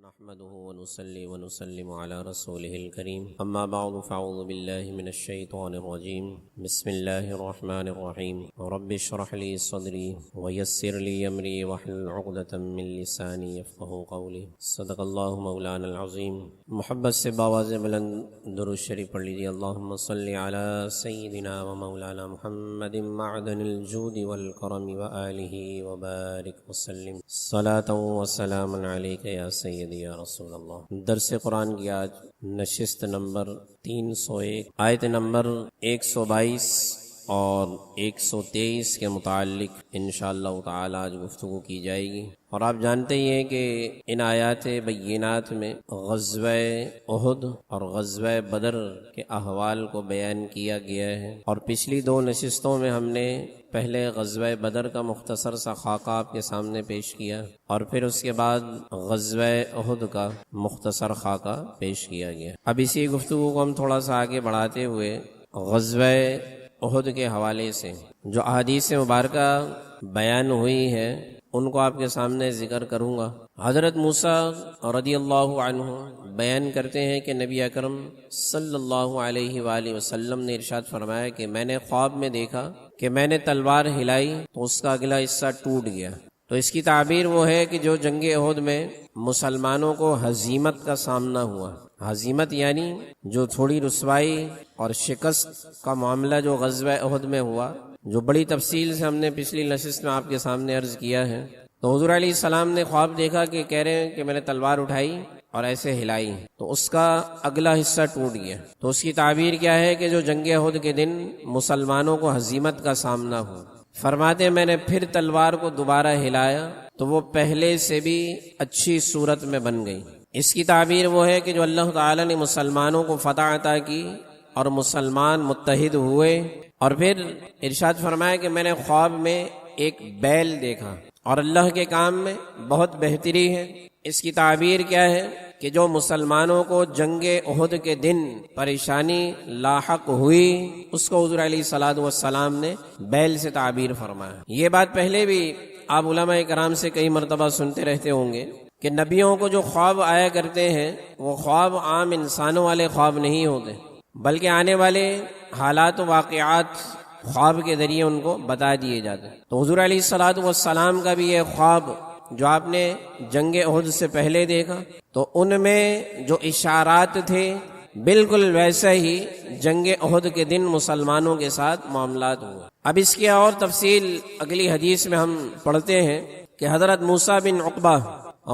نحمده ونصلي ونسلم على رسوله الكريم أما بعد فأعوذ بالله من الشيطان الرجيم بسم الله الرحمن الرحيم رب اشرح لي صدري ويسر لي أمري واحلل عقدة من لساني يفقهوا قولي صدق الله مولانا العظيم. محبت سے باواز بلند درود شریف پڑھ لیجیے. اللهم صل على سيدنا ومولانا محمد معدن الجود والكرم وآله وبارك وسلم صلاة وسلاما عليك يا سيدي یا رسول اللہ. درس قرآن کی آج نشست نمبر 301 آیت نمبر 122 اور 123 کے متعلق انشاءاللہ تعالی آج گفتگو کی جائے گی. اور آپ جانتے ہی ہیں کہ ان آیات بینات میں غزوہ احد اور غزوہ بدر کے احوال کو بیان کیا گیا ہے. اور پچھلی دو نشستوں میں ہم نے پہلے غزوہ بدر کا مختصر سا خاکہ آپ کے سامنے پیش کیا اور پھر اس کے بعد غزوہ احد کا مختصر خاکہ پیش کیا گیا. اب اسی گفتگو کو ہم تھوڑا سا آگے بڑھاتے ہوئے غزوہ احد کے حوالے سے جو احادیث مبارکہ بیان ہوئی ہے ان کو آپ کے سامنے ذکر کروں گا. حضرت موسیٰ رضی اللہ عنہ بیان کرتے ہیں کہ نبی اکرم صلی اللہ علیہ وآلہ وسلم نے ارشاد فرمایا کہ میں نے خواب میں دیکھا کہ میں نے تلوار ہلائی تو اس کا اگلا حصہ ٹوٹ گیا. تو اس کی تعبیر وہ ہے کہ جو جنگ احد میں مسلمانوں کو ہزیمت کا سامنا ہوا. ہزیمت یعنی جو تھوڑی رسوائی اور شکست کا معاملہ جو غزوہ احد میں ہوا، جو بڑی تفصیل سے ہم نے پچھلی نشست میں آپ کے سامنے عرض کیا ہے. تو حضور علیہ السلام نے خواب دیکھا کہ کہہ رہے ہیں کہ میں نے تلوار اٹھائی اور ایسے ہلائی تو اس کا اگلا حصہ ٹوٹ گیا. تو اس کی تعبیر کیا ہے کہ جو جنگ احد کے دن مسلمانوں کو ہزیمت کا سامنا ہوا. فرماتے میں نے پھر تلوار کو دوبارہ ہلایا تو وہ پہلے سے بھی اچھی صورت میں بن گئی. اس کی تعبیر وہ ہے کہ جو اللہ تعالیٰ نے مسلمانوں کو فتح عطا کی اور مسلمان متحد ہوئے. اور پھر ارشاد فرمایا کہ میں نے خواب میں ایک بیل دیکھا اور اللہ کے کام میں بہت بہتری ہے. اس کی تعبیر کیا ہے کہ جو مسلمانوں کو جنگ احد کے دن پریشانی لاحق ہوئی اس کو حضور علیہ الصلوۃ والسلام نے بیل سے تعبیر فرمایا. یہ بات پہلے بھی آپ علماء کرام سے کئی مرتبہ سنتے رہتے ہوں گے کہ نبیوں کو جو خواب آیا کرتے ہیں وہ خواب عام انسانوں والے خواب نہیں ہوتے، بلکہ آنے والے حالات و واقعات خواب کے ذریعے ان کو بتا دیے جاتے. تو حضور علیہ الصلوۃ والسلام کا بھی یہ خواب جو آپ نے جنگ احد سے پہلے دیکھا تو ان میں جو اشارات تھے بالکل ویسا ہی جنگ احد کے دن مسلمانوں کے ساتھ معاملات ہوئے. اب اس کی اور تفصیل اگلی حدیث میں ہم پڑھتے ہیں کہ حضرت موسیٰ بن عقبہ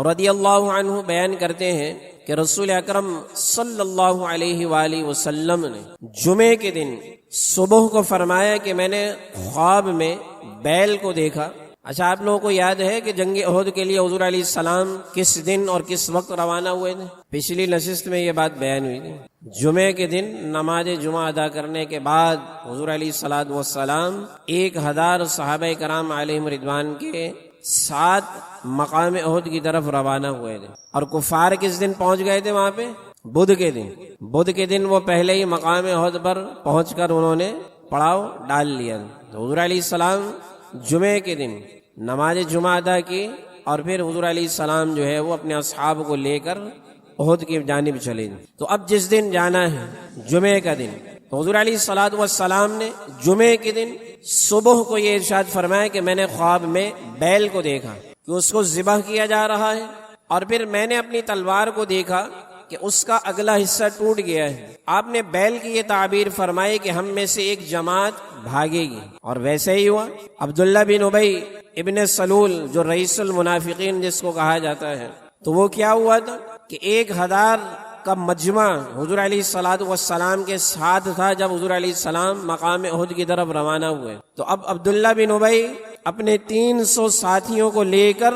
رضی اللہ عنہ بیان کرتے ہیں کہ رسول اکرم صلی اللہ علیہ وآلہ وسلم نے جمعے کے دن صبح کو فرمایا کہ میں نے خواب میں بیل کو دیکھا. اچھا، آپ لوگوں کو یاد ہے کہ جنگ احد کے لیے حضور علیہ السلام کس دن اور کس وقت روانہ ہوئے تھے؟ پچھلی نشست میں یہ بات بیان ہوئی تھی. جمعے کے دن نماز جمعہ ادا کرنے کے بعد حضور علیہ الصلوۃ والسلام 1000 صحابہ کرام علیہم رضوان کے ساتھ مقام احد کی طرف روانہ ہوئے تھے. اور کفار کس دن پہنچ گئے تھے وہاں پہ؟ بدھ کے دن. بدھ کے دن وہ پہلے ہی مقام احد پر پہنچ کر انہوں نے پڑاؤ ڈال لیا. تو حضور علیہ السلام جمعے کے دن نماز جمعہ ادا کی اور پھر حضور علیہ السلام جو ہے وہ اپنے اصحاب کو لے کر احد کی جانب چلے. تو اب جس دن جانا ہے جمعے کا دن، تو حضور علیہ الصلوۃ والسلام نے جمعے کے دن صبح کو یہ ارشاد فرمایا کہ میں نے خواب میں بیل کو دیکھا کہ اس کو ذبح کیا جا رہا ہے اور پھر میں نے اپنی تلوار کو دیکھا کہ اس کا اگلا حصہ ٹوٹ گیا ہے. آپ نے بیل کی یہ تعبیر فرمائی کہ ہم میں سے ایک جماعت بھاگے گی اور ویسے ہی ہوا. عبداللہ بن ابی ابن سلول جو رئیس المنافقین جس کو کہا جاتا ہے، تو وہ کیا ہوا تھا کہ 1000 کا مجمع حضور علیہ الصلوۃ والسلام کے ساتھ تھا جب حضور علیہ السلام مقام احد کی طرف روانہ ہوئے. تو اب عبداللہ بن ابی اپنے 300 ساتھیوں کو لے کر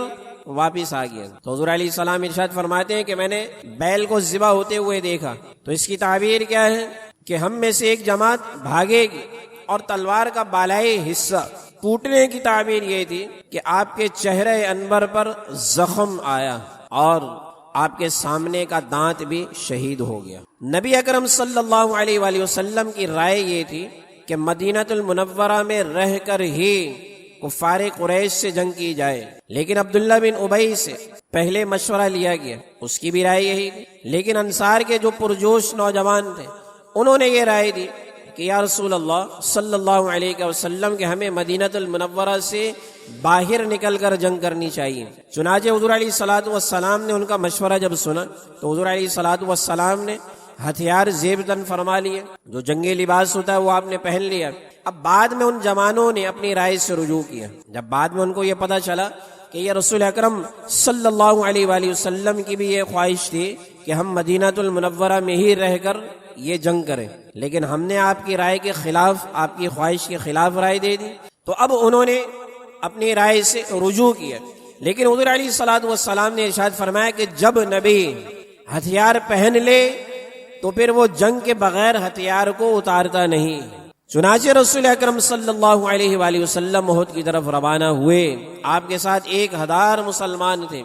واپس آ گیا. تو حضور علیہ السلام ارشاد فرماتے ہیں کہ میں نے بیل کو ذبح ہوتے ہوئے دیکھا. تو اس کی تعبیر کیا ہے کہ ہم میں سے ایک جماعت بھاگے گی اور تلوار کا بالائی حصہ ٹوٹنے کی تعبیر یہ تھی کہ آپ کے چہرے انور پر زخم آیا اور آپ کے سامنے کا دانت بھی شہید ہو گیا. نبی اکرم صلی اللہ علیہ وآلہ وسلم کی رائے یہ تھی کہ مدینہ المنورہ میں رہ کر ہی کفار قریش سے جنگ کی جائے، لیکن عبداللہ بن ابی سے پہلے مشورہ لیا گیا، اس کی بھی رائے یہی تھی، لیکن انصار کے جو پرجوش نوجوان تھے انہوں نے یہ رائے دی کہ یا رسول اللہ صلی اللہ علیہ وسلم کہ ہمیں مدینۃ المنورہ سے باہر نکل کر جنگ کرنی چاہیے۔ چنانچہ حضور علیہ الصلوۃ والسلام نے ان کا مشورہ جب سنا تو حضور علیہ الصلوۃ والسلام نے ہتھیار زیب تن فرما لیے، جو جنگی لباس ہوتا ہے وہ آپ نے پہن لیا۔ اب بعد میں ان جوانوں نے اپنی رائے سے رجوع کیا، جب بعد میں ان کو یہ پتہ چلا کہ یہ رسول اکرم صلی اللہ علیہ وآلہ وسلم کی بھی یہ خواہش تھی کہ ہم مدینۃ المنورہ میں ہی رہ کر یہ جنگ کریں، لیکن ہم نے آپ کی رائے کے خلاف، آپ کی خواہش کے خلاف رائے دے دی، تو اب انہوں نے اپنی رائے سے رجوع کیا۔ لیکن حضور علیہ الصلوۃ والسلام نے ارشاد فرمایا کہ جب نبی ہتھیار پہن لے تو پھر وہ جنگ کے بغیر ہتھیار کو اتارتا نہیں۔ چنانچہ رسول اکرم صلی اللہ علیہ وآلہ وسلم احد کی طرف روانہ ہوئے، آپ کے ساتھ 1000 مسلمان تھے،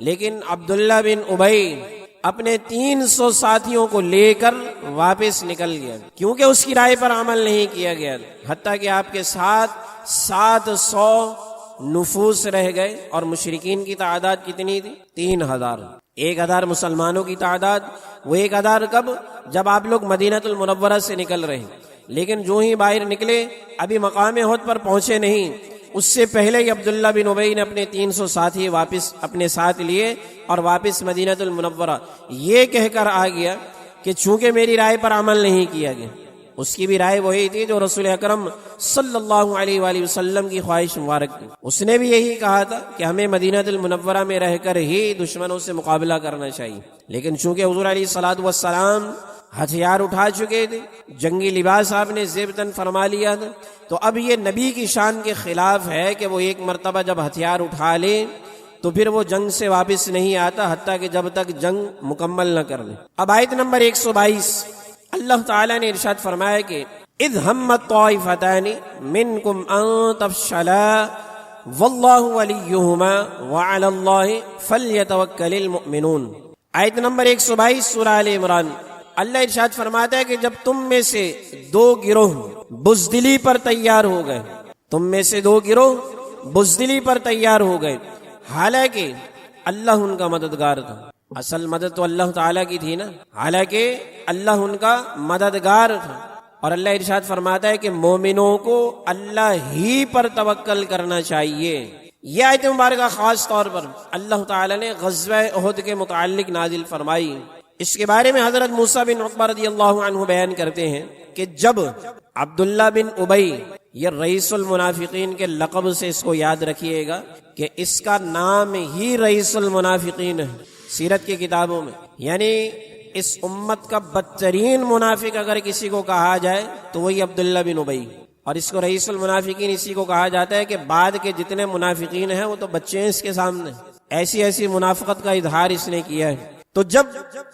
لیکن عبداللہ بن ابی اپنے 300 ساتھیوں کو لے کر واپس نکل گیا، کیونکہ اس کی رائے پر عمل نہیں کیا گیا، حتیٰ کہ آپ کے ساتھ 700 نفوس رہ گئے، اور مشرکین کی تعداد کتنی تھی؟ 3000۔ 1000 مسلمانوں کی تعداد، وہ 1000 کب؟ جب آپ لوگ مدینۃ المنورہ سے نکل رہے ہیں، لیکن جو ہی باہر نکلے ابھی مقام احد پر پہنچے نہیں، اس سے پہلے ہی عبداللہ بن ابی نے اپنے 300 ساتھی واپس اپنے ساتھ لیے اور واپس مدینۃ المنورہ یہ کہہ کر آ گیا کہ چونکہ میری رائے پر عمل نہیں کیا گیا۔ اس کی بھی رائے وہی تھی جو رسول اکرم صلی اللہ علیہ وآلہ وسلم کی خواہش مبارک تھی، اس نے بھی یہی کہا تھا کہ ہمیں مدینۃ المنورہ میں رہ کر ہی دشمنوں سے مقابلہ کرنا چاہیے، لیکن چونکہ حضور علیہ الصلوۃ والسلام ہتھیار اٹھا چکے تھے، جنگی لباس آپ نے زیب تن فرما لیا تھا، تو اب یہ نبی کی شان کے خلاف ہے کہ وہ ایک مرتبہ جب ہتھیار اٹھا لے تو پھر وہ جنگ سے واپس نہیں آتا حتیٰ کہ جب تک جنگ مکمل نہ کر لے۔ اب آیت نمبر 122 اللہ تعالیٰ نے ارشاد فرمایا کہ اذ ہمت طائفتان منکم ان تفشلا واللہ ولیہما وعلی اللہ فلیتوکل المؤمنون۔ آیت نمبر 122 سورہ آل عمران۔ اللہ ارشاد فرماتا ہے کہ جب تم میں سے 2 گروہ بزدلی پر تیار ہو گئے، تم میں سے 2 گروہ بزدلی پر تیار ہو گئے، حالانکہ اللہ ان کا مددگار تھا، اصل مدد تو اللہ تعالیٰ کی تھی نا، حالانکہ اللہ ان کا مددگار تھا، اور اللہ ارشاد فرماتا ہے کہ مومنوں کو اللہ ہی پر توکل کرنا چاہیے۔ یہ آیت مبارکہ خاص طور پر اللہ تعالیٰ نے غزوہ احد کے متعلق نازل فرمائی۔ اس کے بارے میں حضرت موسیٰ بن عقبہ رضی اللہ عنہ بیان کرتے ہیں کہ جب عبداللہ بن ابی، یہ رئیس المنافقین کے لقب سے اس کو یاد رکھیے گا کہ اس کا نام ہی رئیس المنافقین ہے سیرت کی کتابوں میں، یعنی اس امت کا بدترین منافق اگر کسی کو کہا جائے تو وہی عبداللہ بن ابی، اور اس کو رئیس المنافقین اسی کو کہا جاتا ہے کہ بعد کے جتنے منافقین ہیں وہ تو بچے ہیں اس کے سامنے، ایسی ایسی منافقت کا اظہار اس نے کیا ہے۔ تو جب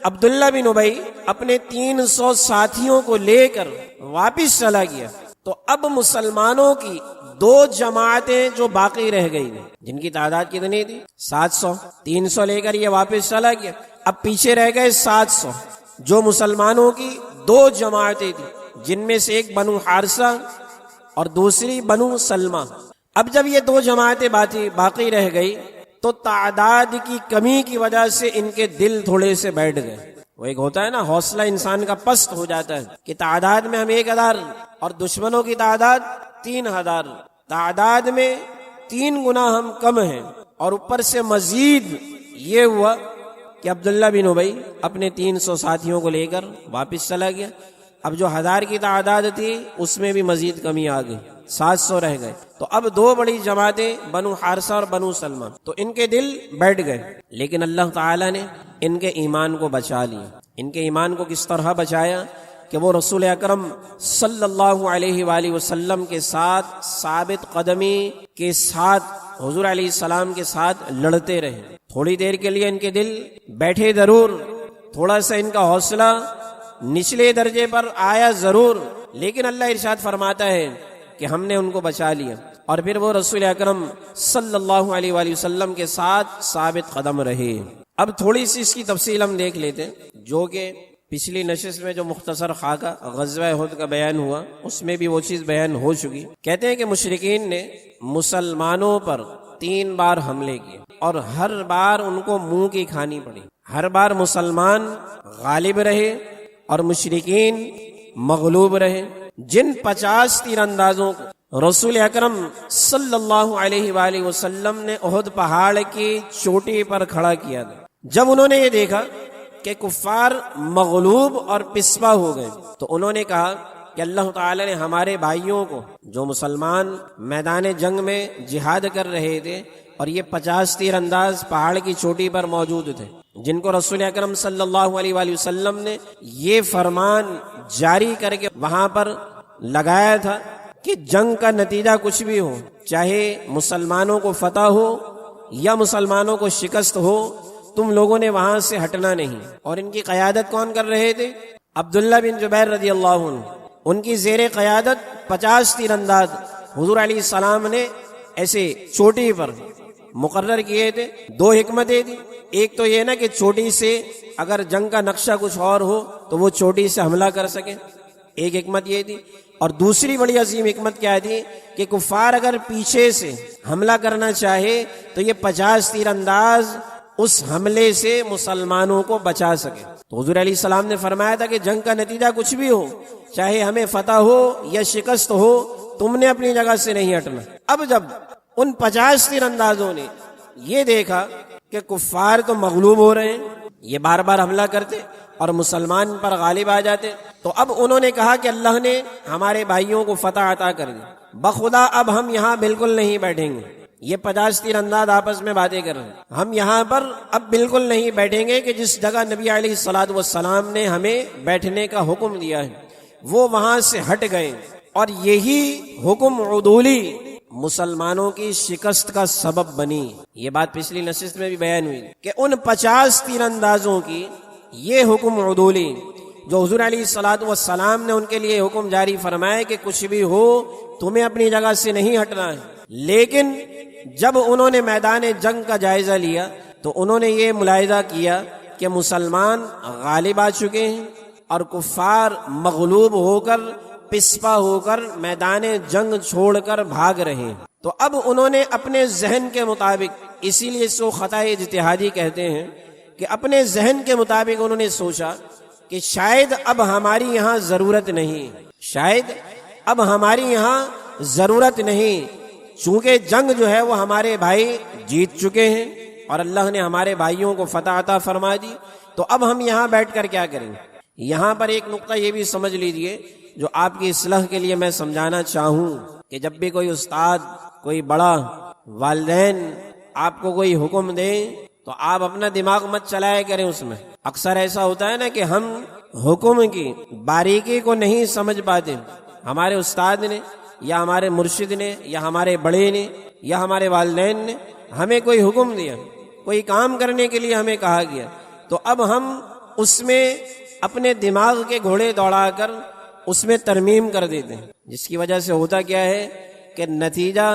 عبداللہ بن ابی اپنے 300 ساتھیوں کو لے کر واپس چلا گیا تو اب مسلمانوں کی 2 جماعتیں جو باقی رہ گئی، جن کی تعداد کتنی تھی؟ 700، 300 لے کر یہ واپس چلا گیا، اب پیچھے رہ گئے 700، جو مسلمانوں کی 2 جماعتیں تھی، جن میں سے ایک بنو حارثہ اور دوسری بنو سلمہ۔ اب جب یہ 2 جماعتیں باقی رہ گئی تو تعداد کی کمی کی وجہ سے ان کے دل تھوڑے سے بیٹھ گئے۔ وہ ایک ہوتا ہے نا، حوصلہ انسان کا پست ہو جاتا ہے کہ تعداد میں ہم 1000 اور دشمنوں کی تعداد 3000، تعداد میں 3 گنا ہم کم ہیں، اور اوپر سے مزید یہ ہوا کہ عبداللہ بن ابی اپنے 300 ساتھیوں کو لے کر واپس چلا گیا۔ اب جو 1000 کی تعداد تھی اس میں بھی مزید کمی آ گئی، 700 رہ گئے، تو اب 2 بڑی جماعتیں بنو حارثہ اور بنو سلمہ، تو ان کے دل بیٹھ گئے، لیکن اللہ تعالیٰ نے ان کے ایمان کو بچا لیا۔ ان کے ایمان کو کس طرح بچایا کہ وہ رسول اکرم صلی اللہ علیہ وآلہ وسلم کے ساتھ ثابت قدمی کے ساتھ حضور علیہ السلام کے ساتھ لڑتے رہے۔ تھوڑی دیر کے لیے ان کے دل بیٹھے ضرور، تھوڑا سا ان کا حوصلہ نچلے درجے پر آیا ضرور، لیکن اللہ ارشاد فرماتا ہے کہ ہم نے ان کو بچا لیا، اور پھر وہ رسول اکرم صلی اللہ علیہ وآلہ وسلم کے ساتھ ثابت قدم رہے۔ اب تھوڑی سی اس کی تفصیل ہم دیکھ لیتے ہیں، جو کہ پچھلی نشست میں جو مختصر خاکہ غزوہ احد کا بیان ہوا اس میں بھی وہ چیز بیان ہو چکی۔ کہتے ہیں کہ مشرکین نے مسلمانوں پر 3 بار حملے کیے، اور ہر بار ان کو منہ کی کھانی پڑی. ہر بار مسلمان غالب رہے اور مشرکین مغلوب رہے. جن 50 تیر اندازوں کو رسول اکرم صلی اللہ علیہ وآلہ وسلم نے احد پہاڑ کی چوٹی پر کھڑا کیا تھا، جب انہوں نے یہ دیکھا کہ کفار مغلوب اور پسپا ہو گئے تو انہوں نے کہا کہ اللہ تعالی نے ہمارے بھائیوں کو جو مسلمان میدان جنگ میں جہاد کر رہے تھے اور یہ 50 تیر انداز پہاڑ کی چوٹی پر موجود تھے، جن کو رسول اکرم صلی اللہ علیہ وآلہ وسلم نے یہ فرمان جاری کر کے وہاں پر لگایا تھا کہ جنگ کا نتیجہ کچھ بھی ہو، چاہے مسلمانوں کو فتح ہو یا مسلمانوں کو شکست ہو، تم لوگوں نے وہاں سے ہٹنا نہیں. اور ان کی قیادت کون کر رہے تھے؟ عبداللہ بن جبیر رضی اللہ عنہ. ان کی زیر قیادت 50 تیر انداز حضور علیہ السلام نے ایسے چوٹی پر مقرر کیے تھے. 2 حکمتیں تھی. ایک تو یہ نا کہ چوٹی سے اگر جنگ کا نقشہ کچھ اور ہو تو وہ چوٹی سے حملہ کر سکے، ایک حکمت یہ تھی. اور دوسری بڑی عظیم حکمت کیا تھی کہ کفار اگر پیچھے سے حملہ کرنا چاہے تو یہ 50 تیر انداز اس حملے سے مسلمانوں کو بچا سکے. تو حضور علیہ السلام نے فرمایا تھا کہ جنگ کا نتیجہ کچھ بھی ہو، چاہے ہمیں فتح ہو یا شکست ہو، تم نے اپنی جگہ سے نہیں ہٹنا. اب جب ان 50 تیر اندازوں نے یہ دیکھا کہ کفار تو مغلوب ہو رہے ہیں، یہ بار بار حملہ کرتے اور مسلمان پر غالب آ جاتے، تو اب انہوں نے کہا کہ اللہ نے ہمارے بھائیوں کو فتح عطا کر دی، بخدا اب ہم یہاں بالکل نہیں بیٹھیں گے. یہ 50 تیر انداز آپس میں باتیں کر رہے ہیں، ہم یہاں پر اب بالکل نہیں بیٹھیں گے کہ جس جگہ نبی علیہ الصلوۃ والسلام نے ہمیں بیٹھنے کا حکم دیا ہے. وہ وہاں سے ہٹ گئے اور یہی حکم عدولی مسلمانوں کی شکست کا سبب بنی. یہ بات پچھلی نشست میں بھی بیان ہوئی کہ ان 50 تیر اندازوں کی یہ حکم عدولی جو حضور علیہ الصلوۃ والسلام نے ان کے لیے حکم جاری فرمائے کہ کچھ بھی ہو تمہیں اپنی جگہ سے نہیں ہٹنا ہے. لیکن جب انہوں نے میدان جنگ کا جائزہ لیا تو انہوں نے یہ ملاحظہ کیا کہ مسلمان غالب آ چکے ہیں اور کفار مغلوب ہو کر پسپا ہو کر میدان جنگ چھوڑ کر بھاگ رہے ہیں. تو اب انہوں نے اپنے ذہن کے مطابق، اسی لیے اس کو خطا اجتہادی کہتے ہیں، کہ اپنے ذہن کے مطابق انہوں نے سوچا کہ شاید اب ہماری یہاں ضرورت نہیں، شاید اب ہماری یہاں ضرورت نہیں، چونکہ جنگ جو ہے وہ ہمارے بھائی جیت چکے ہیں اور اللہ نے ہمارے بھائیوں کو فتح عطا فرما دی، تو اب ہم یہاں بیٹھ کر کیا کریں گے. یہاں پر ایک نقطہ یہ بھی سمجھ لیجئے جو آپ کی اصلاح کے لیے میں سمجھانا چاہوں کہ جب بھی کوئی استاد، کوئی بڑا، والدین آپ کو کوئی حکم دیں تو آپ اپنا دماغ مت چلائے کریں اس میں. اکثر ایسا ہوتا ہے نا کہ ہم حکم کی باریکی کو نہیں سمجھ پاتے. ہمارے استاد نے یا ہمارے مرشد نے یا ہمارے بڑے نے یا ہمارے والدین نے ہمیں کوئی حکم دیا، کوئی کام کرنے کے لیے ہمیں کہا گیا، تو اب ہم اس میں اپنے دماغ کے گھوڑے دوڑا کر اس میں ترمیم کر دیتے ہیں، جس کی وجہ سے ہوتا کیا ہے کہ نتیجہ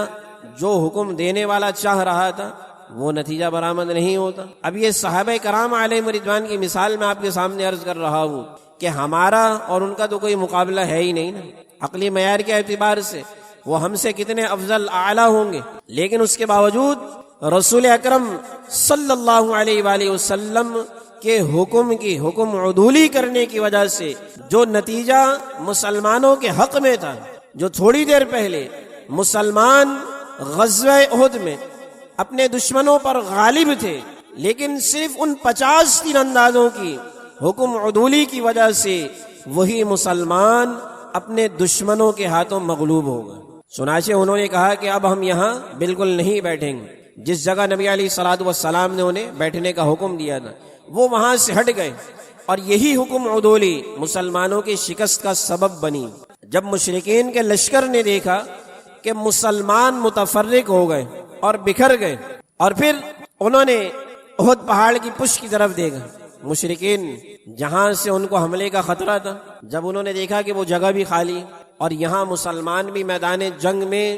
جو حکم دینے والا چاہ رہا تھا وہ نتیجہ برآمد نہیں ہوتا. اب یہ صحابہ کرام علیہم رضوان کی مثال میں آپ کے سامنے عرض کر رہا ہوں کہ ہمارا اور ان کا تو کوئی مقابلہ ہے ہی نہیں نا. عقلی معیار کے اعتبار سے وہ ہم سے کتنے افضل اعلیٰ ہوں گے، لیکن اس کے باوجود رسول اکرم صلی اللہ علیہ وآلہ وسلم کے حکم عدولی کرنے کی وجہ سے جو نتیجہ مسلمانوں کے حق میں تھا، جو تھوڑی دیر پہلے مسلمان غزوہ احد میں اپنے دشمنوں پر غالب تھے، لیکن صرف ان 50 تیر اندازوں کی حکم عدولی کی وجہ سے وہی مسلمان اپنے دشمنوں کے ہاتھوں مغلوب ہو گئے. چنانچہ انہوں نے کہا کہ اب ہم یہاں بالکل نہیں بیٹھیں گے. جس جگہ نبی علیہ الصلوۃ والسلام نے انہیں بیٹھنے کا حکم دیا تھا وہ وہاں سے ہٹ گئے، اور یہی حکم عدولی مسلمانوں کی شکست کا سبب بنی. جب مشرکین کے لشکر نے دیکھا کہ مسلمان متفرق ہو گئے اور بکھر گئے، اور پھر انہوں نے احد پہاڑ کی پشت کی طرف دیکھا، مشرکین جہاں سے ان کو حملے کا خطرہ تھا، جب انہوں نے دیکھا کہ وہ جگہ بھی خالی اور یہاں مسلمان بھی میدان جنگ میں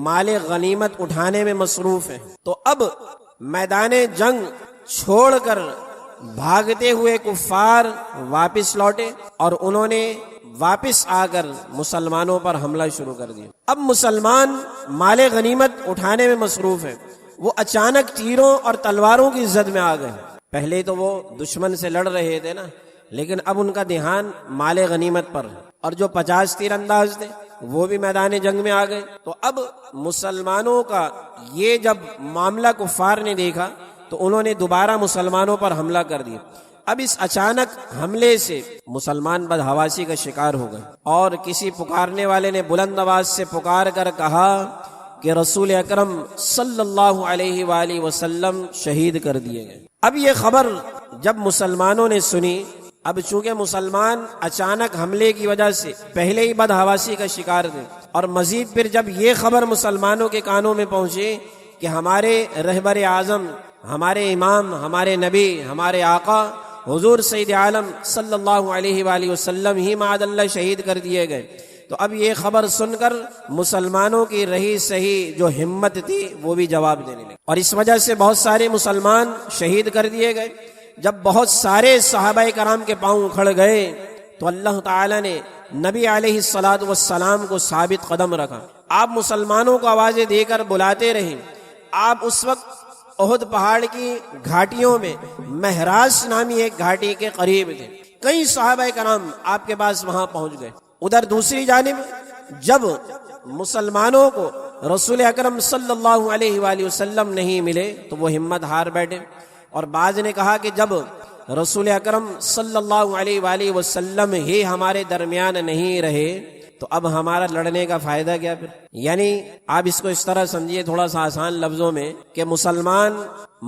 مال غنیمت اٹھانے میں مصروف ہیں، تو اب میدان جنگ چھوڑ کر بھاگتے ہوئے کفار واپس لوٹے اور انہوں نے واپس آ کر مسلمانوں پر حملہ شروع کر دیا. اب مسلمان مال غنیمت اٹھانے میں مصروف ہیں، وہ اچانک تیروں اور تلواروں کی زد میں آ گئے۔ پہلے تو وہ دشمن سے لڑ رہے تھے نا، لیکن اب ان کا دھیان مال غنیمت پر، اور جو 50 تیر انداز تھے وہ بھی میدان جنگ میں آ گئے۔ تو اب مسلمانوں کا یہ جب معاملہ کفار نے دیکھا تو انہوں نے دوبارہ مسلمانوں پر حملہ کر دیا۔ اب اس اچانک حملے سے مسلمان بدحواسی کا شکار ہو گئے، اور کسی پکارنے والے نے بلند آواز سے پکار کر کہا کہ رسول اکرم صلی اللہ علیہ وآلہ وسلم شہید کر دیے گئے۔ اب یہ خبر جب مسلمانوں نے سنی، اب چونکہ مسلمان اچانک حملے کی وجہ سے پہلے ہی بدحواسی کا شکار تھے، اور مزید پھر جب یہ خبر مسلمانوں کے کانوں میں پہنچے کہ ہمارے رہبر اعظم، ہمارے امام، ہمارے نبی، ہمارے آقا حضور سید عالم صلی اللہ علیہ وآلہ وسلم ہی معاذ اللہ شہید کر دیے گئے، تو اب یہ خبر سن کر مسلمانوں کی رہی صحیح جو ہمت تھی وہ بھی جواب دینے لگے، اور اس وجہ سے بہت سارے مسلمان شہید کر دیے گئے۔ جب بہت سارے صحابہ کرام کے پاؤں اکھڑ گئے تو اللہ تعالی نے نبی علیہ الصلوۃ والسلام کو ثابت قدم رکھا۔ آپ مسلمانوں کو آوازیں دے کر بلاتے رہے۔ آپ اس وقت احد پہاڑ کی گھاٹیوں میں مہراس نامی ایک گھاٹی کے قریب تھے، کئی صحابہ کرام آپ کے پاس وہاں پہنچ گئے۔ ادھر دوسری جانب جب مسلمانوں کو رسول اکرم صلی اللہ علیہ وآلہ وسلم نہیں ملے تو وہ ہمت ہار بیٹھے، اور بعض نے کہا کہ جب رسول اکرم صلی اللہ علیہ وآلہ وسلم ہی ہمارے درمیان نہیں رہے تو اب ہمارا لڑنے کا فائدہ کیا پھر؟ یعنی آپ اس کو اس طرح سمجھیے تھوڑا سا آسان لفظوں میں کہ مسلمان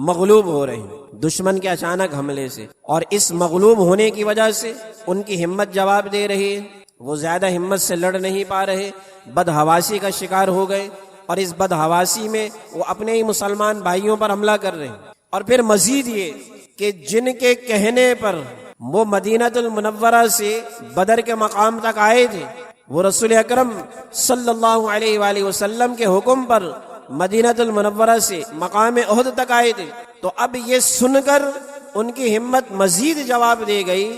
مغلوب ہو رہے ہیں دشمن کے اچانک حملے سے، اور اس مغلوب ہونے کی وجہ سے ان کی ہمت جواب دے رہی ہے، وہ زیادہ ہمت سے لڑ نہیں پا رہے، بدحواسی کا شکار ہو گئے، اور اس بدحواسی میں وہ اپنے ہی مسلمان بھائیوں پر حملہ کر رہے ہیں۔ اور پھر مزید یہ کہ جن کے کہنے پر وہ مدینہ المنورہ سے بدر کے مقام تک آئے تھے، وہ رسول اکرم صلی اللہ علیہ وآلہ وسلم کے حکم پر مدینہ المنورہ سے مقام احد تک آئے تھے، تو اب یہ سن کر ان کی ہمت مزید جواب دے گئی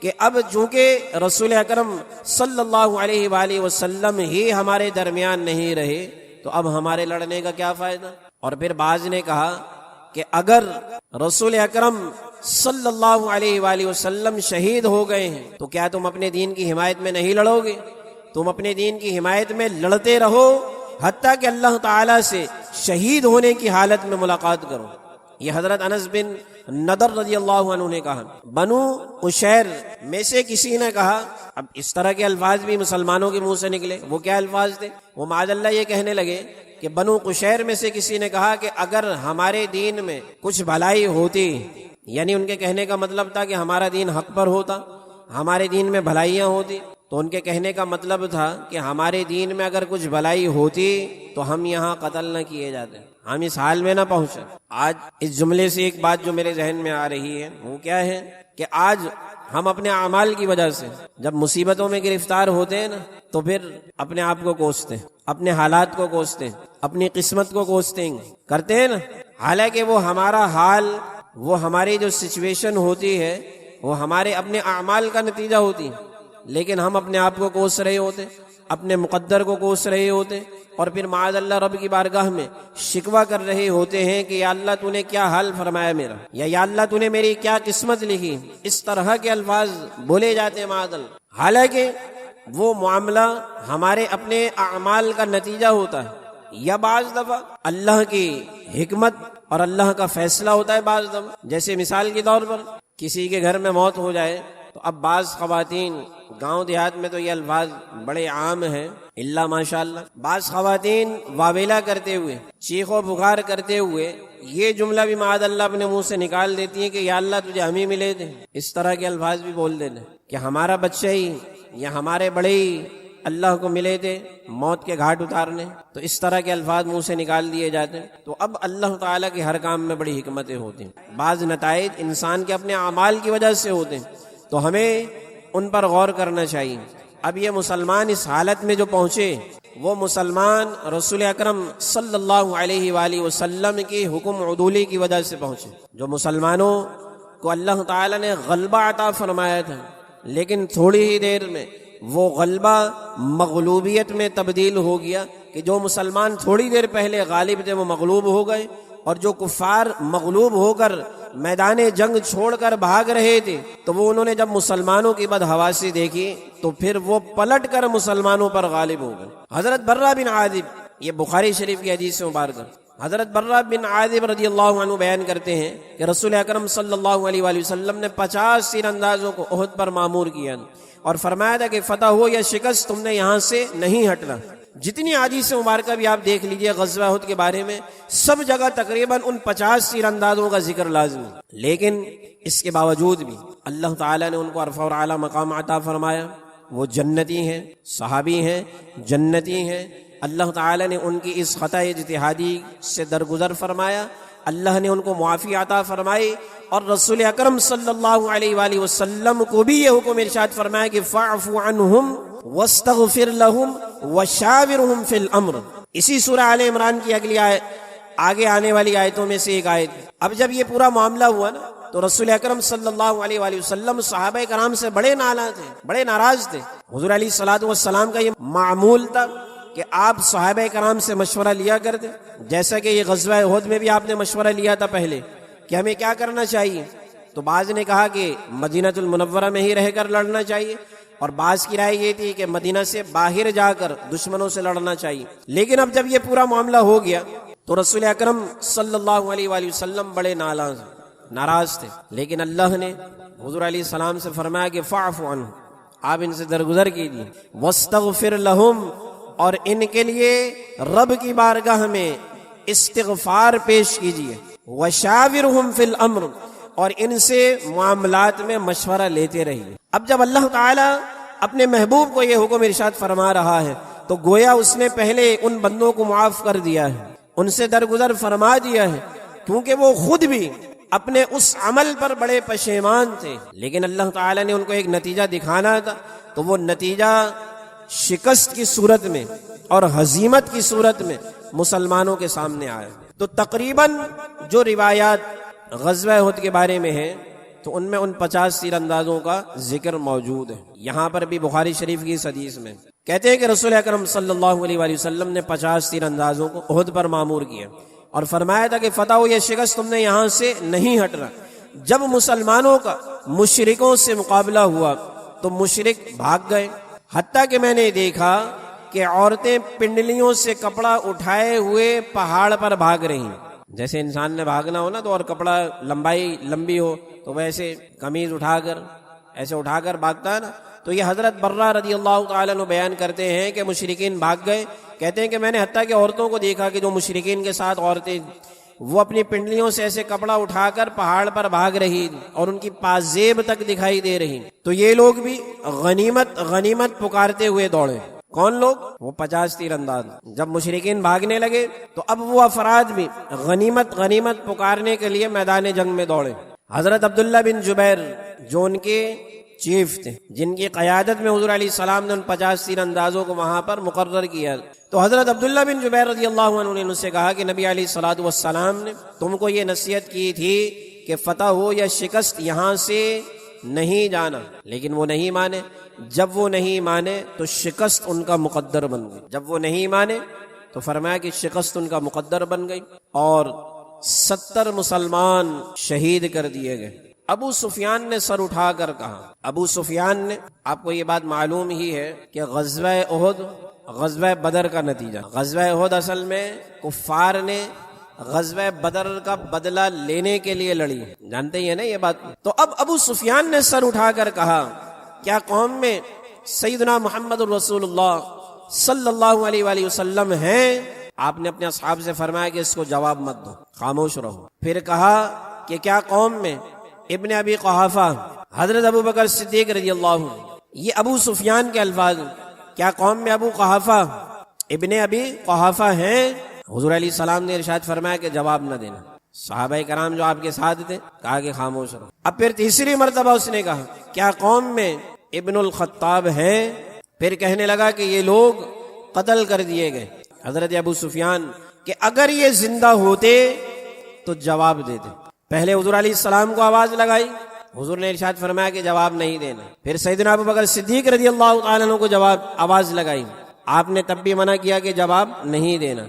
کہ اب چونکہ رسول اکرم صلی اللہ علیہ وآلہ وسلم ہی ہمارے درمیان نہیں رہے تو اب ہمارے لڑنے کا کیا فائدہ۔ اور پھر بعض نے کہا کہ اگر رسول اکرم صلی اللہ علیہ وآلہ وسلم شہید ہو گئے ہیں تو کیا تم اپنے دین کی حمایت میں نہیں لڑو گے؟ تم اپنے دین کی حمایت میں لڑتے رہو حتیٰ کہ اللہ تعالیٰ سے شہید ہونے کی حالت میں ملاقات کرو۔ یہ حضرت انس بن نضر رضی اللہ عنہ نے کہا۔ بنو عشیر میں سے کسی نے کہا، اب اس طرح کے الفاظ بھی مسلمانوں کے منہ سے نکلے، وہ کیا الفاظ تھے؟ وہ معاذ اللہ یہ کہنے لگے کہ بنو قشیر میں سے کسی نے کہا کہ اگر ہمارے دین میں کچھ بھلائی ہوتی، یعنی ان کے کہنے کا مطلب تھا کہ ہمارا دین حق پر ہوتا، ہمارے دین میں بھلائیاں ہوتی، تو ان کے کہنے کا مطلب تھا کہ ہمارے دین میں اگر کچھ بھلائی ہوتی تو ہم یہاں قتل نہ کیے جاتے، ہم اس حال میں نہ پہنچے۔ آج اس جملے سے ایک بات جو میرے ذہن میں آ رہی ہے وہ کیا ہے کہ آج ہم اپنے اعمال کی وجہ سے جب مصیبتوں میں گرفتار ہوتے ہیں نا تو پھر اپنے آپ کو کوستے ہیں، اپنے حالات کو کوستے ہیں، اپنی قسمت کو کوستے کرتے ہیں نا، حالانکہ وہ ہمارا حال، وہ ہماری جو سچویشن ہوتی ہے وہ ہمارے اپنے اعمال کا نتیجہ ہوتی ہے، لیکن ہم اپنے آپ کو کوس رہے ہوتے، اپنے مقدر کو کوس رہے ہوتے، اور پھر معاذ اللہ رب کی بارگاہ میں شکوہ کر رہے ہوتے ہیں کہ یا اللہ تو نے کیا حال فرمایا میرا، یا اللہ تو نے میری کیا قسمت لکھی۔ اس طرح کے الفاظ بولے جاتے ہیں معاذ اللہ، حالانکہ وہ معاملہ ہمارے اپنے اعمال کا نتیجہ ہوتا ہے، یا بعض دفعہ اللہ کی حکمت اور اللہ کا فیصلہ ہوتا ہے۔ بعض دفعہ جیسے مثال کے طور پر کسی کے گھر میں موت ہو جائے تو اب بعض خواتین، گاؤں دیہات میں تو یہ الفاظ بڑے عام ہیں اللہ ماشاء اللہ، بعض خواتین واویلا کرتے ہوئے، چیخ و پکار کرتے ہوئے یہ جملہ بھی معاذ اللہ اپنے منہ سے نکال دیتی ہیں کہ یا اللہ تجھے ہم ہی ملے تھے۔ اس طرح کے الفاظ بھی بول دیتے کہ ہمارا بچہ ہی یا ہمارے بڑے ہی اللہ کو ملے تھے موت کے گھاٹ اتارنے، تو اس طرح کے الفاظ منہ سے نکال دیے جاتے ہیں۔ تو اب اللہ تعالیٰ کے ہر کام میں بڑی حکمتیں ہوتی ہیں، بعض نتائج انسان کے اپنے اعمال کی وجہ سے ہوتے ہیں، تو ہمیں ان پر غور کرنا چاہیے۔ اب یہ مسلمان اس حالت میں جو پہنچے، وہ مسلمان رسول اکرم صلی اللہ علیہ وآلہ وسلم کی حکم عدولی کی وجہ سے پہنچے۔ جو مسلمانوں کو اللہ تعالیٰ نے غلبہ عطا فرمایا تھا، لیکن تھوڑی ہی دیر میں وہ غلبہ مغلوبیت میں تبدیل ہو گیا کہ جو مسلمان تھوڑی دیر پہلے غالب تھے وہ مغلوب ہو گئے، اور جو کفار مغلوب ہو کر میدان جنگ چھوڑ کر بھاگ رہے تھے تو وہ انہوں نے جب مسلمانوں کی بدحواسی دیکھی تو پھر وہ پلٹ کر مسلمانوں پر غالب ہو گئے۔ حضرت برہ بن عازب، یہ بخاری شریف کی حدیث مبارکہ، حضرت برہ بن عازب رضی اللہ عنہ بیان کرتے ہیں کہ رسول اکرم صلی اللہ علیہ وآلہ وسلم نے 50 تیر اندازوں کو احد پر معمور کیا اور فرمایا تھا کہ فتح ہو یا شکست تم نے یہاں سے نہیں ہٹنا۔ جتنی حدیث مبارکہ بھی آپ دیکھ لیجئے غزوہ احد کے بارے میں، سب جگہ تقریباً ان 50 تیر اندازوں کا ذکر لازم ہے، لیکن اس کے باوجود بھی اللہ تعالیٰ نے ان کو عرفہ اور اعلیٰ مقام عطا فرمایا۔ وہ جنتی ہیں، صحابی ہیں، جنتی ہیں۔ اللہ تعالیٰ نے ان کی اس خطا اجتہادی سے درگزر فرمایا، اللہ نے ان کو معافی عطا فرمائی، اور رسول اکرم صلی اللہ علیہ وآلہ وسلم کو بھی یہ حکم ارشاد فرمایا کہ فاعف عنہم واستغفر لہم وشاورہم فی الامر۔ اسی سورہ آل عمران کی اگلی آگے آنے والی آیتوں میں سے ایک آیت۔ اب جب یہ پورا معاملہ ہوا نا تو رسول اکرم صلی اللہ علیہ وآلہ وسلم صحابہ کرام سے بڑے ناراض تھے، بڑے ناراض تھے۔ حضور علیہ الصلوۃ والسلام کا یہ معمول تھا کہ آپ صحابہ کرام سے مشورہ لیا کرتے، جیسا کہ یہ غزوہ احد میں بھی آپ نے مشورہ لیا تھا پہلے کہ ہمیں کیا کرنا چاہیے۔ تو بعض نے کہا کہ مدینہ المنورہ میں ہی رہ کر لڑنا چاہیے، اور بعض کی رائے یہ تھی کہ مدینہ سے باہر جا کر دشمنوں سے لڑنا چاہیے۔ لیکن اب جب یہ پورا معاملہ ہو گیا تو رسول اکرم صلی اللہ علیہ وآلہ وسلم بڑے ناراض تھے، لیکن اللہ نے حضور علیہ السلام سے فرمایا کہ فاعف عنہ، آپ ان سے درگزر کیجیے، واستغفر لہم، اور ان کے لیے رب کی بارگاہ میں استغفار پیش کیجیے، وشاورہم فی الامر، اور ان سے معاملات میں مشورہ لیتے رہیے۔ اب جب اللہ تعالیٰ اپنے محبوب کو یہ حکم ارشاد فرما رہا ہے تو گویا اس نے پہلے ان بندوں کو معاف کر دیا ہے، ان سے درگزر فرما دیا ہے، کیونکہ وہ خود بھی اپنے اس عمل پر بڑے پشیمان تھے، لیکن اللہ تعالیٰ نے ان کو ایک نتیجہ دکھانا تھا، تو وہ نتیجہ شکست کی صورت میں اور ہزیمت کی صورت میں مسلمانوں کے سامنے آیا۔ تو تقریباً جو روایات غزوہ احد کے بارے میں ہیں تو ان میں ان 50 تیر اندازوں کا ذکر موجود ہے۔ یہاں پر بھی بخاری شریف کی اس حدیث میں کہتے ہیں کہ رسول اکرم صلی اللہ علیہ وآلہ وسلم نے 50 تیر اندازوں کو احد پر معمور کیا اور فرمایا تھا کہ فتح ہو یا شکست تم نے یہاں سے نہیں ہٹنا۔ جب مسلمانوں کا مشرکوں سے مقابلہ ہوا تو مشرک بھاگ گئے، حتیٰ کہ میں نے دیکھا کہ عورتیں پنڈلیوں سے کپڑا اٹھائے ہوئے پہاڑ پر بھاگ رہی ہیں۔ جیسے انسان نے بھاگنا ہو نا تو اور کپڑا لمبائی لمبی ہو تو ویسے قمیض اٹھا کر ایسے اٹھا کر بھاگتا ہے نا۔ تو یہ حضرت برہ رضی اللہ تعالیٰ عنہ بیان کرتے ہیں کہ مشرکین بھاگ گئے، کہتے ہیں کہ میں نے حتیٰ کہ عورتوں کو دیکھا کہ جو مشرکین کے ساتھ عورتیں وہ اپنی پنڈلیوں سے ایسے کپڑا اٹھا کر پہاڑ پر بھاگ رہی اور ان کی پازیب تک دکھائی دے رہی۔ تو یہ لوگ بھی غنیمت غنیمت پکارتے ہوئے دوڑے۔ کون لوگ؟ وہ 50 تیر انداز۔ جب مشرکین بھاگنے لگے تو اب وہ افراد بھی غنیمت غنیمت پکارنے کے لیے میدان جنگ میں دوڑے۔ حضرت عبداللہ بن جبیر جو ان کے چیف تھے، جن کی قیادت میں حضور علیہ السلام نے ان 50 تیر اندازوں کو وہاں پر مقرر کیا، تو حضرت عبداللہ بن جبیر رضی اللہ عنہ نے ان سے کہا کہ نبی علیہ الصلوۃ والسلام نے تم کو یہ نصیحت کی تھی کہ فتح ہو یا شکست یہاں سے نہیں جانا، لیکن وہ نہیں مانے۔ جب وہ نہیں مانے تو شکست ان کا مقدر بن گئی۔ جب وہ نہیں مانے تو فرمایا کہ شکست ان کا مقدر بن گئی اور 70 مسلمان شہید کر دیے گئے۔ ابو سفیان نے سر اٹھا کر کہا، ابو سفیان نے، آپ کو یہ بات معلوم ہی ہے کہ غزوہ احد غزوہ بدر کا نتیجہ، غزوہ احد اصل میں کفار نے غزوہ بدر کا بدلہ لینے کے لیے لڑی، جانتے ہی ہیں نا یہ بات۔ تو اب ابو سفیان نے سر اٹھا کر کہا، کیا قوم میں سیدنا محمد الرسول اللہ صلی اللہ علیہ وآلہ وسلم ہیں؟ آپ نے اپنے اصحاب سے فرمایا کہ اس کو جواب مت دو، خاموش رہو۔ پھر کہا کہ کیا قوم میں ابن ابی قحافہ حضرت ابو بکر صدیق رضی اللہ عنہ، یہ ابو سفیان کے الفاظ، کیا قوم میں ابو قحافہ ابن ابی قحافہ ہیں؟ حضور علیہ السلام نے ارشاد فرمایا کہ جواب نہ دینا۔ صحابہ کرام جو آپ کے ساتھ تھے کہا کہ خاموش رہو۔ اب پھر تیسری مرتبہ اس نے کہا کیا قوم میں ابن الخطاب ہیں؟ پھر کہنے لگا کہ یہ لوگ قتل کر دیے گئے۔ حضرت ابو سفیان کہ اگر یہ زندہ ہوتے تو جواب دیتے۔ پہلے حضور علیہ السلام کو آواز لگائی، حضور نے ارشاد فرمایا کہ جواب نہیں دینا۔ پھر سیدنا ابو بکر صدیق رضی اللہ تعالیٰ عنہ کو آواز لگائی، آپ نے تب بھی منع کیا کہ جواب نہیں دینا۔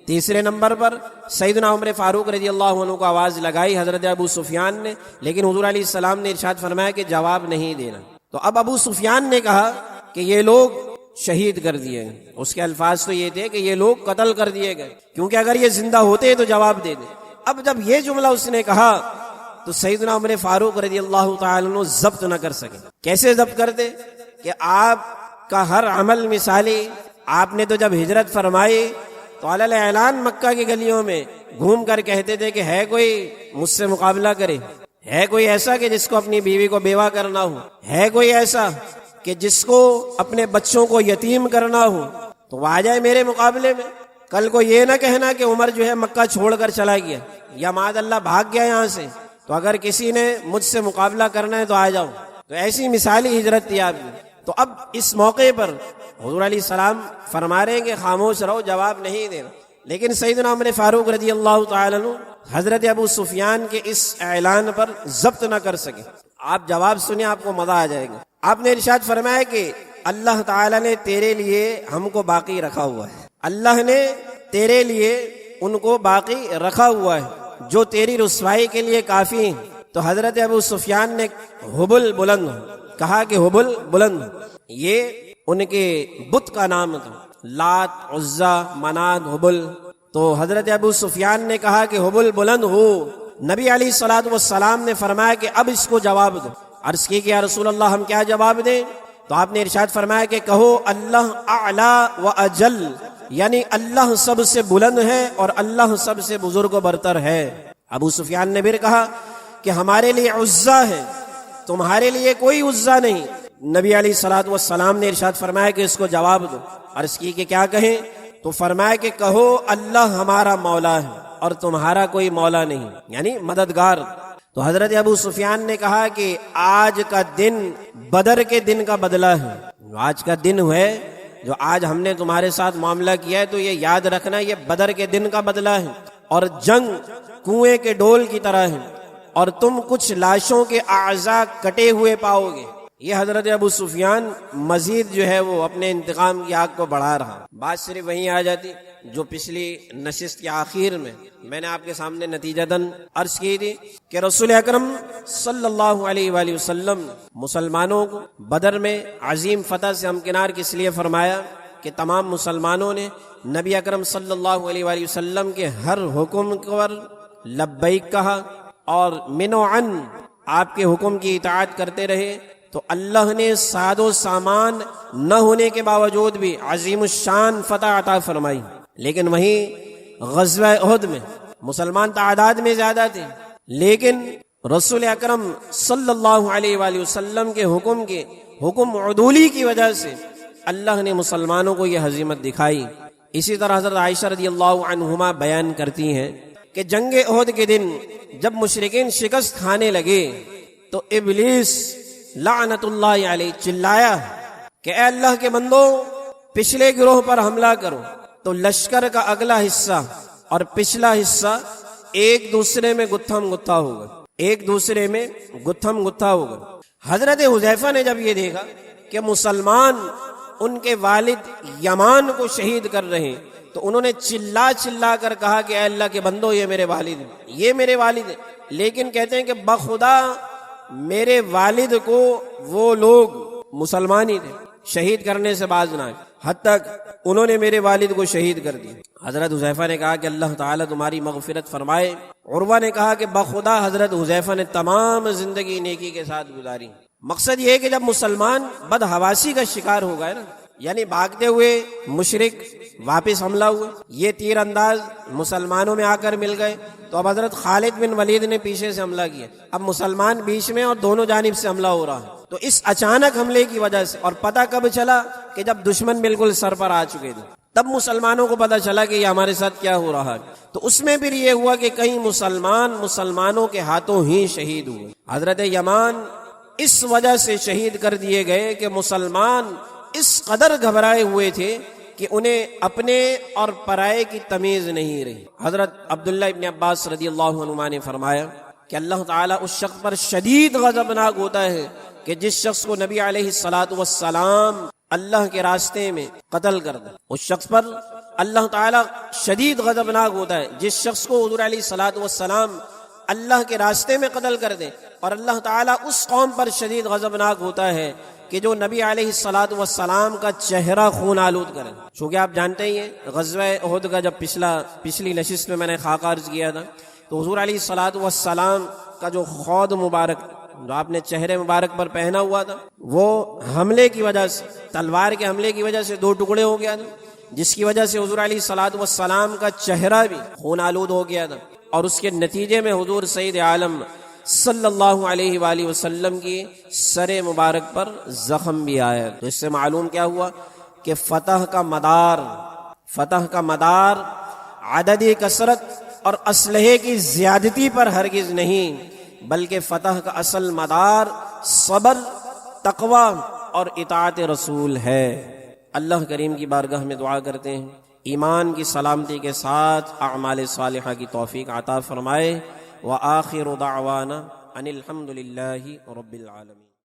تیسرے نمبر پر سیدنا عمر فاروق رضی اللہ عنہ کو آواز لگائی حضرت ابو سفیان نے، لیکن حضور علیہ السلام نے ارشاد فرمایا کہ جواب نہیں دینا۔ تو اب ابو سفیان نے کہا کہ یہ لوگ شہید کر دیے گئے، اس کے الفاظ تو یہ تھے کہ یہ لوگ قتل کر دیے گئے، کیونکہ اگر یہ زندہ ہوتے تو جواب دے دیں۔ اب جب یہ جملہ اس نے کہا تو سیدنا عمر فاروق رضی اللہ تعالیٰ عنہ ضبط نہ کر سکے۔ کیسے ضبط کرتے کہ آپ کا ہر عمل مثالی، آپ نے تو جب ہجرت فرمائی تو علی اعلان مکہ کی گلیوں میں گھوم کر کہتے تھے کہ ہے کوئی مجھ سے مقابلہ کرے، ہے کوئی ایسا کہ جس کو اپنی بیوی کو بیوہ کرنا ہو، ہے کوئی ایسا کہ جس کو اپنے بچوں کو یتیم کرنا ہو تو وہ آ جائے میرے مقابلے میں۔ کل کو یہ نہ کہنا کہ عمر جو ہے مکہ چھوڑ کر چلا گیا یا معاذ اللہ بھاگ گیا یہاں سے، تو اگر کسی نے مجھ سے مقابلہ کرنا ہے تو آ جاؤ۔ تو ایسی مثالی ہجرت تھی آپ کی۔ تو اب اس موقع پر حضور علیہ السلام فرما رہے ہیں کہ خاموش رہو، جواب نہیں دینا، لیکن سیدنا عمر فاروق رضی اللہ تعالیٰ عنہ حضرت ابو سفیان کے اس اعلان پر ضبط نہ کر سکے۔ آپ جواب سنیں، آپ کو مزہ آ جائے گا۔ آپ نے ارشاد فرمایا کہ اللہ تعالیٰ نے تیرے لیے ہم کو باقی رکھا ہوا ہے، اللہ نے تیرے لیے ان کو باقی رکھا ہوا ہے جو تیری رسوائی کے لیے کافی ہیں۔ تو حضرت ابو سفیان نے حبل بلند کہا کہ حبل بلند، یہ ان کے بت کا نام تھا، لات، عزا، منات، حبل۔ تو حضرت ابو سفیان نے کہا کہ حبل بلند ہو۔ نبی علیہ الصلوۃ والسلام نے فرمایا کہ اب اس کو جواب دو۔ عرض کی کہ یا رسول اللہ ہم کیا جواب دیں؟ تو آپ نے ارشاد فرمایا کہ کہو اللہ اعلی و اجل، یعنی اللہ سب سے بلند ہے اور اللہ سب سے بزرگ و برتر ہے۔ ابو سفیان نے پھر کہا کہ ہمارے لیے عزا ہے، تمہارے لیے کوئی عزا نہیں۔ نبی علیہ الصلوۃ والسلام نے ارشاد فرمایا کہ اس کو جواب دو۔ عرض کی کہ کیا کہیں؟ تو فرمایا کہ کہو اللہ ہمارا مولا ہے اور تمہارا کوئی مولا نہیں، یعنی مددگار۔ تو حضرت ابو سفیان نے کہا کہ آج کا دن بدر کے دن کا بدلہ ہے، آج کا دن ہے جو آج ہم نے تمہارے ساتھ معاملہ کیا ہے تو یہ یاد رکھنا یہ بدر کے دن کا بدلہ ہے، اور جنگ کنویں کے ڈول کی طرح ہے اور تم کچھ لاشوں کے اعضاء کٹے ہوئے پاؤ گے۔ یہ حضرت ابو سفیان مزید جو ہے وہ اپنے انتقام کی آگ کو بڑھا رہا۔ بات صرف وہیں آ جاتی جو پچھلی نشست کے آخر میں نے آپ کے سامنے نتیجتاً عرض کی تھی کہ رسول اکرم صلی اللہ علیہ وآلہ وسلم مسلمانوں کو بدر میں عظیم فتح سے ہمکنار کس لیے فرمایا کہ تمام مسلمانوں نے نبی اکرم صلی اللہ علیہ وآلہ وسلم کے ہر حکم پر لبیک کہا اور من و عن آپ کے حکم کی اطاعت کرتے رہے، تو اللہ نے ساد و سامان نہ ہونے کے باوجود بھی عظیم الشان فتح عطا فرمائی۔ لیکن وہیں غزوہ احد میں مسلمان تعداد میں زیادہ تھے، لیکن رسول اکرم صلی اللہ علیہ وآلہ وسلم کے حکم عدولی کی وجہ سے اللہ نے مسلمانوں کو یہ ہزیمت دکھائی۔ اسی طرح حضرت عائشہ رضی اللہ عنہما بیان کرتی ہیں کہ جنگ احد کے دن جب مشرکین شکست کھانے لگے تو ابلیس لعنت اللہ علیہ چلایا کہ اے اللہ کے بندو پچھلے گروہ پر حملہ کرو۔ تو لشکر کا اگلا حصہ اور پچھلا حصہ ایک دوسرے میں گتھم گتھا ہوگا، ایک دوسرے میں گتھم گتھا ہوگا۔ حضرت حذیفہ نے جب یہ دیکھا کہ مسلمان ان کے والد یمان کو شہید کر رہے ہیں تو انہوں نے چلا کر کہا کہ اے اللہ کے بندو یہ میرے والد ہیں، یہ میرے والد ہیں۔ لیکن کہتے ہیں کہ بخدا میرے والد کو وہ لوگ مسلمان ہی تھے، شہید کرنے سے باز نہ آئے، حتیٰ انہوں نے میرے والد کو شہید کر دیا۔ حضرت حذیفہ نے کہا کہ اللہ تعالیٰ تمہاری مغفرت فرمائے۔ عروہ نے کہا کہ بخدا حضرت حذیفہ نے تمام زندگی نیکی کے ساتھ گزاری۔ مقصد یہ ہے کہ جب مسلمان بدحواسی کا شکار ہو گئے نا، یعنی بھاگتے ہوئے مشرک واپس حملہ ہوئے، یہ تیر انداز مسلمانوں میں آ کر مل گئے، تو اب حضرت خالد بن ولید نے پیچھے سے حملہ کیا، اب مسلمان بیچ میں اور دونوں جانب سے حملہ ہو رہا ہے۔ تو اس اچانک حملے کی وجہ سے، اور پتہ کب چلا کہ جب دشمن بالکل سر پر آ چکے تھے، تب مسلمانوں کو پتہ چلا کہ یہ ہمارے ساتھ کیا ہو رہا ہے۔ تو اس میں پھر یہ ہوا کہ کئی مسلمانوں کے ہاتھوں ہی شہید ہوئے۔ حضرت یمان اس وجہ سے شہید کر دیے گئے کہ مسلمان اس قدر گھبرائے ہوئے تھے کہ انہیں اپنے اور پرائے کی تمیز نہیں رہی۔ حضرت عبداللہ ابن عباس رضی اللہ عنہما نے فرمایا کہ اللہ تعالیٰ اس شخص پر شدید غضبناک ہوتا ہے کہ جس شخص کو نبی علیہ الصلوۃ والسلام اللہ کے راستے میں قتل کر دے، اس شخص پر اللہ تعالیٰ شدید غضبناک ہوتا ہے۔ جس شخص کو حضور علیہ الصلوۃ والسلام اللہ کے راستے میں قتل کر دے، اور اللہ تعالیٰ اس قوم پر شدید غضبناک ہوتا ہے کہ جو نبی علیہ الصلوۃ والسلام کا چہرہ خون آلود کرے۔ چونکہ آپ جانتے ہی ہیں غزوہ احد کا جب پچھلی نشست میں میں نے خاکہ عرض کیا تھا، تو حضور علیہ الصلوۃ والسلام کا جو خود مبارک جو آپ نے چہرے مبارک پر پہنا ہوا تھا، وہ حملے کی وجہ سے، تلوار کے حملے کی وجہ سے 2 ٹکڑے ہو گیا تھا، جس کی وجہ سے حضور علیہ الصلوۃ والسلام کا چہرہ بھی خون آلود ہو گیا تھا، اور اس کے نتیجے میں حضور سید عالم صلی اللہ علیہ وآلہ وسلم کی سر مبارک پر زخم بھی آیا۔ تو اس سے معلوم کیا ہوا کہ فتح کا مدار عددی کثرت اور اسلحے کی زیادتی پر ہرگز نہیں، بلکہ فتح کا اصل مدار صبر، تقوی اور اطاعت رسول ہے۔ اللہ کریم کی بارگاہ میں دعا کرتے ہیں ایمان کی سلامتی کے ساتھ اعمال صالحہ کی توفیق عطا فرمائے۔ وآخر دعوانا ان الحمد للہ رب العالمین۔